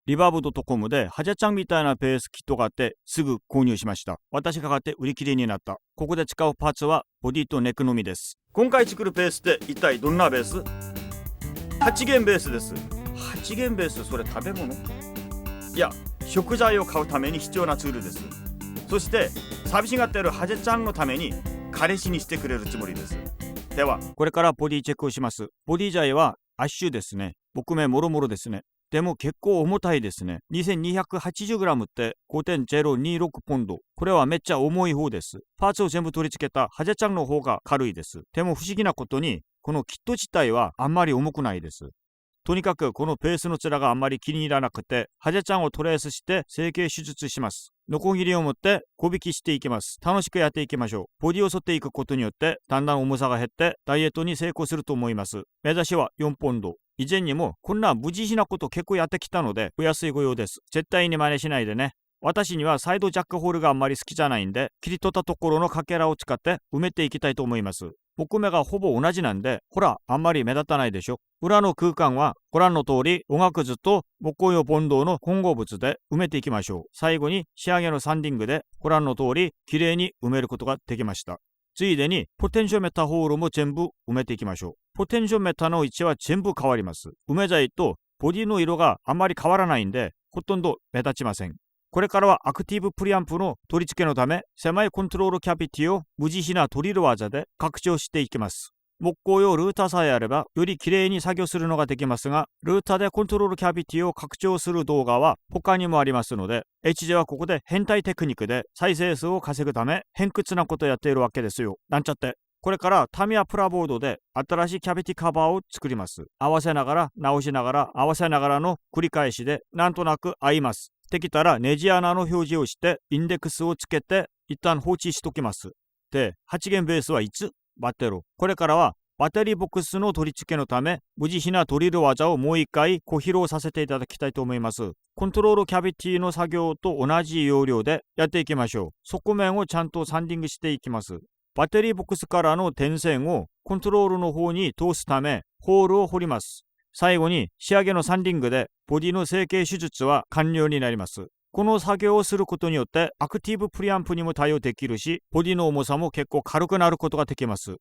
リバーブ.com でハジャちゃんみたいなベースキットがあってすぐ購入しました。私が買って売り切れになった。ここで使うパーツはボディとネックのみです。今回作るベースって一体どんなベース？8弦ベースです。8弦ベース、それ食べ物？いや、食材を買うために必要なツールです。そして寂しがっているハジャちゃんのために彼氏にしてくれるつもりです。ではこれからボディチェックをします。ボディ材はアッシュですね。木目もろもろですね。でも結構重たいですね。2280g って 5.026 ポンド。これはめっちゃ重い方です。パーツを全部取り付けたハジャちゃんの方が軽いです。でも不思議なことにこのキット自体はあんまり重くないです。とにかくこのペースの面があんまり気に入らなくて、ハジャちゃんをトレースして成形手術します。ノコギリを持って小引きしていきます。楽しくやっていきましょう。ボディを反っていくことによってだんだん重さが減ってダイエットに成功すると思います。目指しは4ポンド。以前にもこんな無慈悲なこと結構やってきたのでお安いご用です。絶対に真似しないでね。私にはサイドジャックホールがあんまり好きじゃないんで、切り取ったところのかけらを使って埋めていきたいと思います。木目がほぼ同じなんで、ほらあんまり目立たないでしょ。裏の空間はご覧の通りおがくずと木工用ボンドの混合物で埋めていきましょう。最後に仕上げのサンディングでご覧の通りきれいに埋めることができました。ついでにポテンショメーターホールも全部埋めていきましょう。ポテンショメーターの位置は全部変わります。埋め剤とボディの色があんまり変わらないんで、ほとんど目立ちません。これからはアクティブプリアンプの取り付けのため、狭いコントロールキャビティを無慈悲なドリル技で拡張していきます。木工用ルーターさえあればよりきれいに作業するのができますが、ルーターでコントロールキャビティを拡張する動画は他にもありますので、HJ はここで変態テクニックで再生数を稼ぐため偏屈なことをやっているわけですよ。なんちゃって。これからタミヤプラボードで新しいキャビティカバーを作ります。合わせながら直しながら合わせながらの繰り返しでなんとなく合います。できたらネジ穴の表示をしてインデックスをつけて一旦放置しときます。で、8弦ベースはいつバッテロ。これからはバッテリーボックスの取り付けのため無慈悲なドリル技をもう一回ご披露させていただきたいと思います。コントロールキャビティの作業と同じ要領でやっていきましょう。側面をちゃんとサンディングしていきます。バッテリーボックスからの点線をコントロールの方に通すためホールを掘ります。最後に仕上げのサンディングでボディの成形手術は完了になります。この作業をすることによってアクティブプリアンプにも対応できるし、ボディの重さも結構軽くなることができます。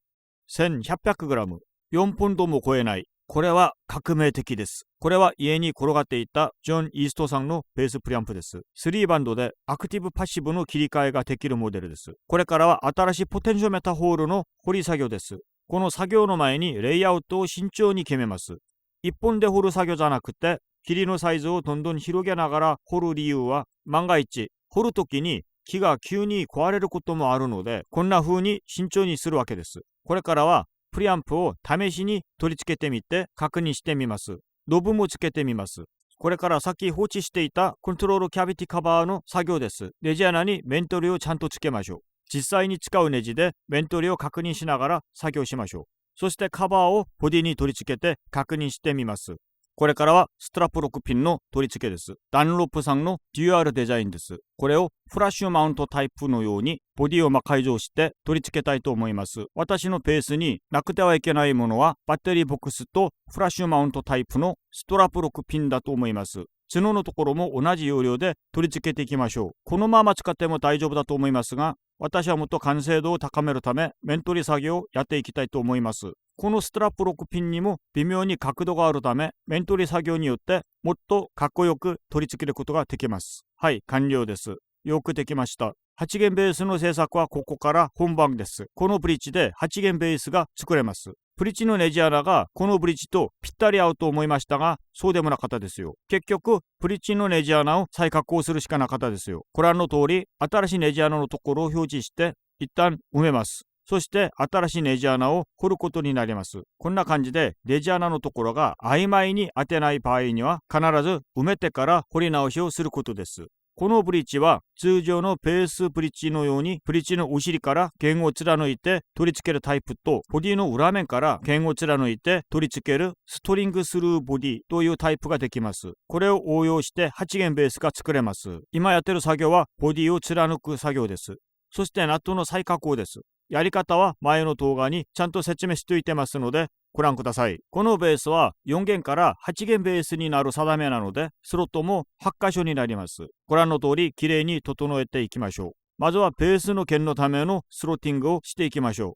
1100g、4ポンドも超えない。これは革命的です。これは家に転がっていたジョン・イーストさんのベースプリアンプです。3バンドでアクティブパッシブの切り替えができるモデルです。これからは新しいポテンショメーターホールの掘り作業です。この作業の前にレイアウトを慎重に決めます。一本で掘る作業じゃなくて、切りのサイズをどんどん広げながら掘る理由は、万が一掘るときに木が急に壊れることもあるので、こんな風に慎重にするわけです。これからはプリアンプを試しに取り付けてみて確認してみます。ノブもつけてみます。これからさっき放置していたコントロールキャビティカバーの作業です。ネジ穴にメントリをちゃんとつけましょう。実際に使うネジでメントリを確認しながら作業しましょう。そしてカバーをボディに取り付けて確認してみます。これからはストラップロックピンの取り付けです。ダンロップさんのデュアルデザインです。これをフラッシュマウントタイプのようにボディを改造して取り付けたいと思います。私のペースになくてはいけないものはバッテリーボックスとフラッシュマウントタイプのストラップロックピンだと思います。角のところも同じ要領で取り付けていきましょう。このまま使っても大丈夫だと思いますが、私はもっと完成度を高めるため面取り作業をやっていきたいと思います。このストラップロックピンにも微妙に角度があるため面取り作業によってもっとかっこよく取り付けることができます。はい、完了です。よくできました。8弦ベースの製作はここから本番です。このブリッジで8弦ベースが作れます。ブリッジのネジ穴がこのブリッジとぴったり合うと思いましたが、そうでもなかったですよ。結局ブリッジのネジ穴を再加工するしかなかったですよ。ご覧の通り新しいネジ穴のところを表示して一旦埋めます。そして新しいネジ穴を掘ることになります。こんな感じでネジ穴のところが曖昧に当てない場合には必ず埋めてから掘り直しをすることです。このブリッジは通常のベースブリッジのようにブリッジのお尻から弦を貫いて取り付けるタイプと、ボディの裏面から弦を貫いて取り付けるストリングスルーボディというタイプができます。これを応用して8弦ベースが作れます。今やってる作業はボディを貫く作業です。そしてナットの再加工です。やり方は前の動画にちゃんと説明しておいてますので、ご覧ください。このベースは4弦から8弦ベースになる定めなので、スロットも8箇所になります。ご覧の通りきれいに整えていきましょう。まずはベースの弦のためのスロッティングをしていきましょう。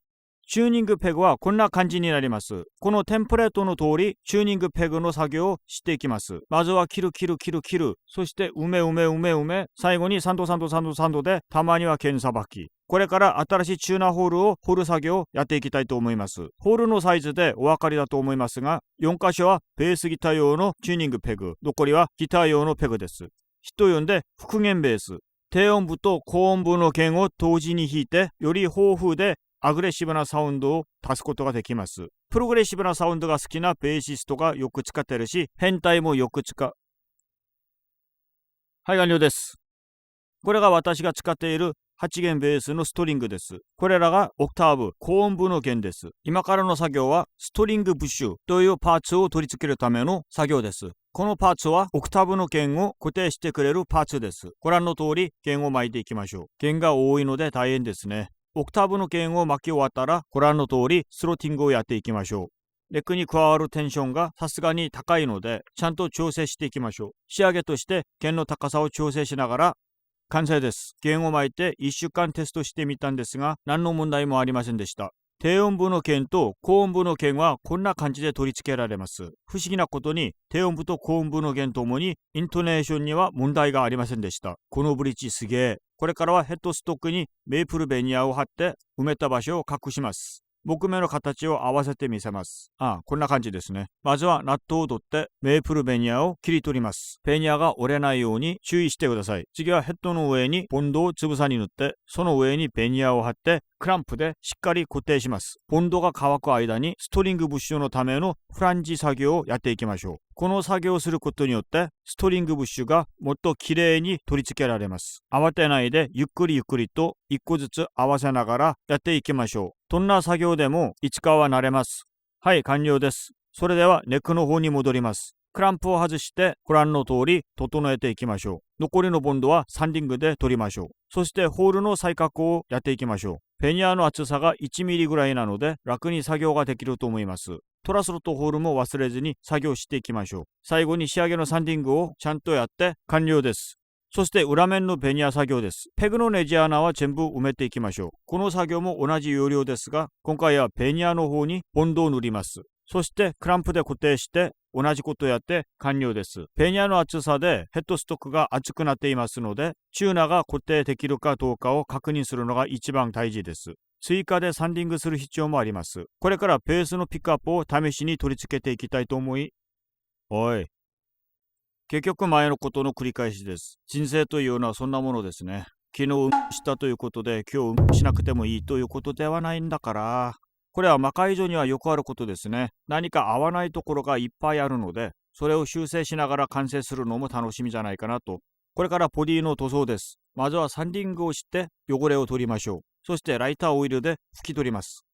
チューニングペグはこんな感じになります。このテンプレートの通りチューニングペグの作業をしていきます。まずは切る、そして埋め、最後に3度3度でたまには剣さばき。これから新しいチューナーホールを掘る作業をやっていきたいと思います。ホールのサイズでお分かりだと思いますが、4箇所はベースギター用のチューニングペグ、残りはギター用のペグです。人呼んで復元ベース。低音部と高音部の弦を同時に弾いて、より豊富でアグレッシブなサウンドを足すことができます。プログレッシブなサウンドが好きなベーシストがよく使ってるし、変態もよくはい、完了です。これが私が使っている8弦ベースのストリングです。これらがオクターブ、高音部の弦です。今からの作業はストリングブッシュというパーツを取り付けるための作業です。このパーツはオクターブの弦を固定してくれるパーツです。ご覧の通り弦を巻いていきましょう。弦が多いので大変ですね。オクターブの弦を巻き終わったらご覧の通りスロッティングをやっていきましょう。レックに加わるテンションがさすがに高いのでちゃんと調整していきましょう。仕上げとして弦の高さを調整しながら完成です。弦を巻いて1週間テストしてみたんですが何の問題もありませんでした。低音部の弦と高音部の弦はこんな感じで取り付けられます。不思議なことに低音部と高音部の弦ともにイントネーションには問題がありませんでした。このブリッジすげえ。これからはヘッドストックにメープルベニヤを貼って埋めた場所を隠します。木目の形を合わせてみせます。こんな感じですね。まずはナットを取ってメープルベニヤを切り取ります。ベニヤが折れないように注意してください。次はヘッドの上にボンドをつぶさに塗って、その上にベニヤを貼ってクランプでしっかり固定します。ボンドが乾く間にストリングブッシュのためのフランジ作業をやっていきましょう。この作業をすることによってストリングブッシュがもっときれいに取り付けられます。慌てないでゆっくりと一個ずつ合わせながらやっていきましょう。どんな作業でもいつかは慣れます。はい、完了です。それではネックの方に戻ります。クランプを外してご覧の通り整えていきましょう。残りのボンドはサンディングで取りましょう。そしてホールの再加工をやっていきましょう。ペニアの厚さが1ミリぐらいなので楽に作業ができると思います。トラスロとホールも忘れずに作業していきましょう。最後に仕上げのサンディングをちゃんとやって完了です。そして裏面のベニヤ作業です。ペグのネジ穴は全部埋めていきましょう。この作業も同じ要領ですが、今回はベニヤの方にボンドを塗ります。そしてクランプで固定して同じことをやって完了です。ベニヤの厚さでヘッドストックが厚くなっていますので、チューナーが固定できるかどうかを確認するのが一番大事です。追加でサンディングする必要もあります。これからベースのピックアップを試しに取り付けていきたいと思い、結局前のことの繰り返しです。人生というのはそんなものですね。昨日したということで今日しなくてもいいということではないんだから。これは魔界以上にはよくあることですね。何か合わないところがいっぱいあるので、それを修正しながら完成するのも楽しみじゃないかなと。これからボディの塗装です。まずはサンディングをして汚れを取りましょう。そしてライターオイルで拭き取ります。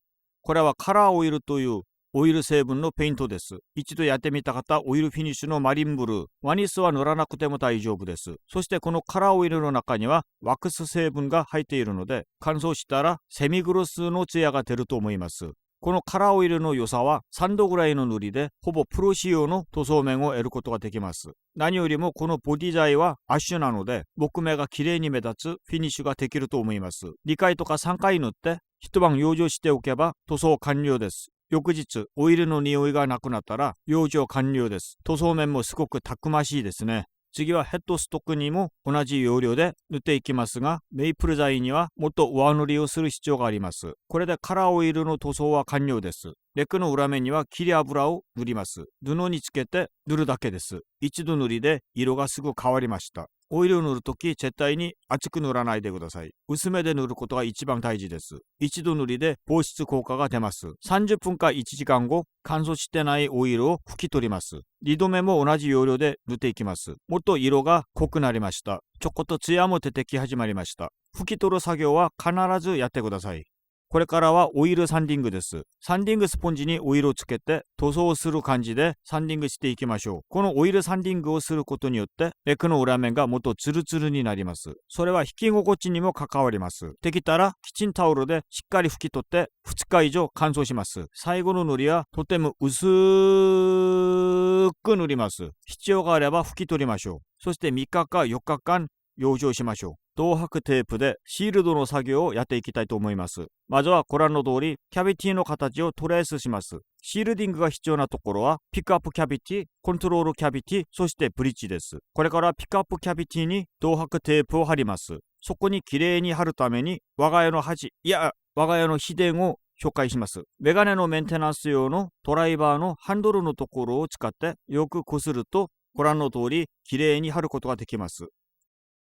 これはカラーオイルというオイル成分のペイントです。一度やってみた方、オイルフィニッシュのマリンブルー、ワニスは塗らなくても大丈夫です。そしてこのカラーオイルの中にはワックス成分が入っているので、乾燥したらセミグロスのツヤが出ると思います。このカラーオイルの良さは3度ぐらいの塗りでほぼプロ仕様の塗装面を得ることができます。何よりもこのボディ材はアッシュなので木目が綺麗に目立つフィニッシュができると思います。2回とか3回塗って一晩養生しておけば塗装完了です。翌日オイルの匂いがなくなったら養生完了です。塗装面もすごくたくましいですね。次はヘッドストックにも同じ要領で塗っていきますが、メイプル材にはもっと上塗りをする必要があります。これでカラーオイルの塗装は完了です。レックの裏面には切り油を塗ります。布につけて塗るだけです。一度塗りで色がすぐ変わりました。オイルを塗るとき絶対に厚く塗らないでください。薄めで塗ることが一番大事です。一度塗りで防湿効果が出ます。30分か1時間後、乾燥してないオイルを拭き取ります。2度目も同じ要領で塗っていきます。もっと色が濃くなりました。ちょこっとツヤも出てき始まりました。拭き取る作業は必ずやってください。これからはオイルサンディングです。サンディングスポンジにオイルをつけて塗装する感じでサンディングしていきましょう。このオイルサンディングをすることによってレックの裏面がもっとツルツルになります。それは引き心地にも関わります。できたらキッチンタオルでしっかり拭き取って2日以上乾燥します。最後の塗りはとても薄く塗ります。必要があれば拭き取りましょう。そして3日か4日間養生しましょう。銅箔テープでシールドの作業をやっていきたいと思います。まずはご覧の通りキャビティの形をトレースします。シールディングが必要なところはピックアップキャビティ、コントロールキャビティ、そしてブリッジです。これからピックアップキャビティに銅箔テープを貼ります。そこにきれいに貼るために我が家の箸、我が家の秘伝を紹介します。メガネのメンテナンス用のドライバーのハンドルのところを使ってよくこするとご覧の通りきれいに貼ることができます。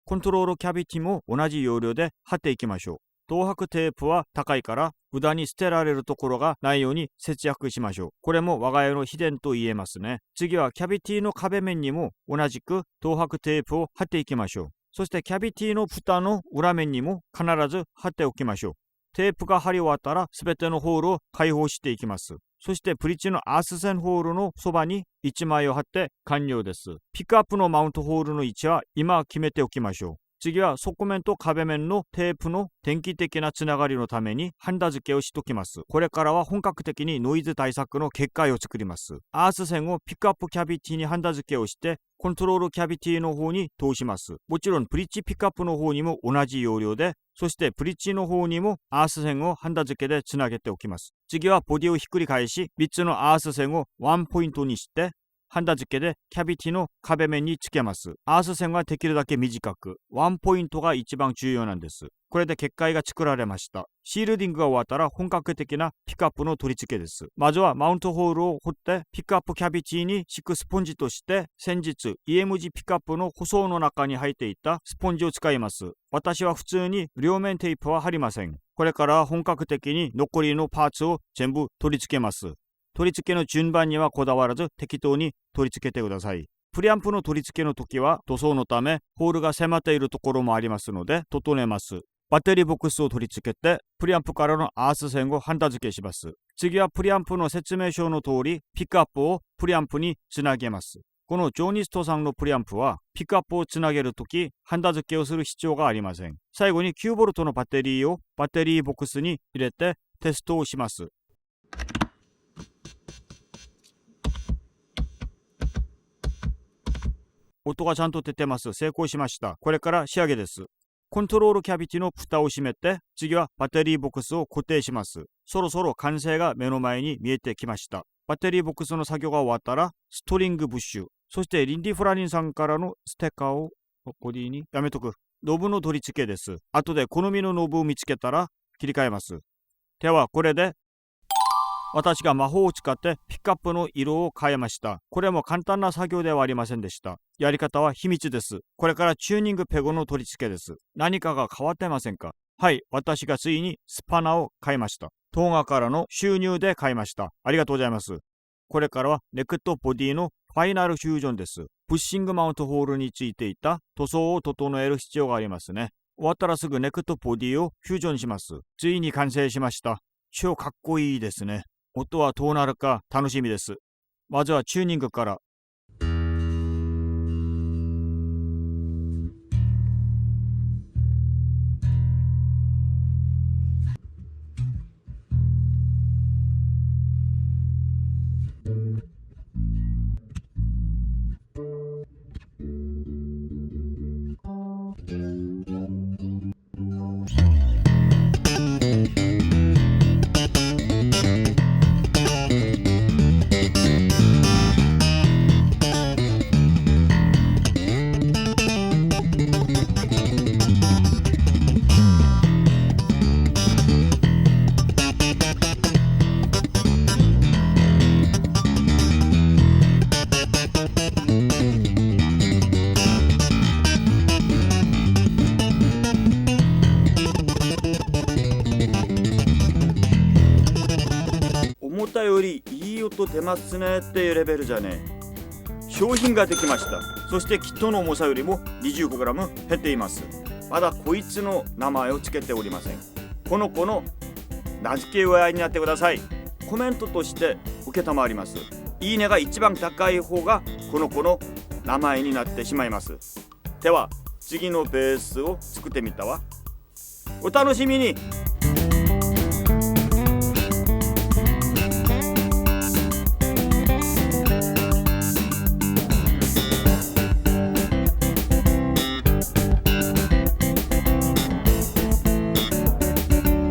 コントロールキャビティも同じ要領で貼っていきましょう。銅箔テープは高いから無駄に捨てられるところがないように節約しましょう。これも我が家の秘伝と言えますね。次はキャビティの壁面にも同じく銅箔テープを貼っていきましょう。そしてキャビティの蓋の裏面にも必ず貼っておきましょう。テープが貼り終わったらすべてのホールを開放していきます。そしてブリッジのアース線ホールのそばに1枚を貼って完了です。ピックアップのマウントホールの位置は今決めておきましょう。次は側面と壁面のテープの典型的なつながりのためにハンダ付けをしときます。これからは本格的にノイズ対策の結界を作ります。アース線をピックアップキャビティにハンダ付けをしてコントロールキャビティの方に通します。もちろんブリッジピックアップの方にも同じ要領で、そしてブリッジの方にもアース線をハンダ付けでつなげておきます。次はボディをひっくり返し3つのアース線をワンポイントにしてハンダ付けでキャビティの壁面につけます。アース線はできるだけ短く、ワンポイントが一番重要なんです。これで結界が作られました。シールディングが終わったら本格的なピックアップの取り付けです。まずはマウントホールを掘ってピックアップキャビティに敷くスポンジとして先日 EMG ピックアップの舗装の中に入っていたスポンジを使います。私は普通に両面テープは貼りません。これから本格的に残りのパーツを全部取り付けます。取り付けの順番にはこだわらず適当に取り付けてください。プリアンプの取り付けの時は塗装のためホールが迫っているところもありますので整えます。バッテリーボックスを取り付けてプリアンプからのアース線をハンダ付けします。次はプリアンプの説明書の通りピックアップをプリアンプにつなげます。このジョーニストさんのプリアンプはピックアップをつなげるときハンダ付けをする必要がありません。最後に 9V のバッテリーをバッテリーボックスに入れてテストをします。音がちゃんと出てます。成功しました。これから仕上げです。コントロールキャビティの蓋を閉めて、次はバッテリーボックスを固定します。そろそろ完成が目の前に見えてきました。バッテリーボックスの作業が終わったら、ストリングブッシュ、そしてリンディ・フラリンさんからのステッカーをボディにやめとく。ノブの取り付けです。後で好みのノブを見つけたら切り替えます。ではこれで私が魔法を使ってピックアップの色を変えました。これも簡単な作業ではありませんでした。やり方は秘密です。これからチューニングペグの取り付けです。何かが変わってませんか？はい、私がついにスパナを買いました。動画からの収入で買いました。ありがとうございます。これからはネックとボディのファイナルフュージョンです。プッシングマウントホールについていた塗装を整える必要がありますね。終わったらすぐネックとボディをフュージョンします。ついに完成しました。超かっこいいですね。音はどうなるか楽しみです。まずはチューニングから。思ったよりいい音出ますねっていうレベルじゃね。商品ができました。そしてキットの重さよりも 25g 減っています。まだこいつの名前をつけておりません。この子の名付け親になってください。コメントとして承ります。いいねが一番高い方がこの子の名前になってしまいます。では次のベースを作ってみたわ。お楽しみに。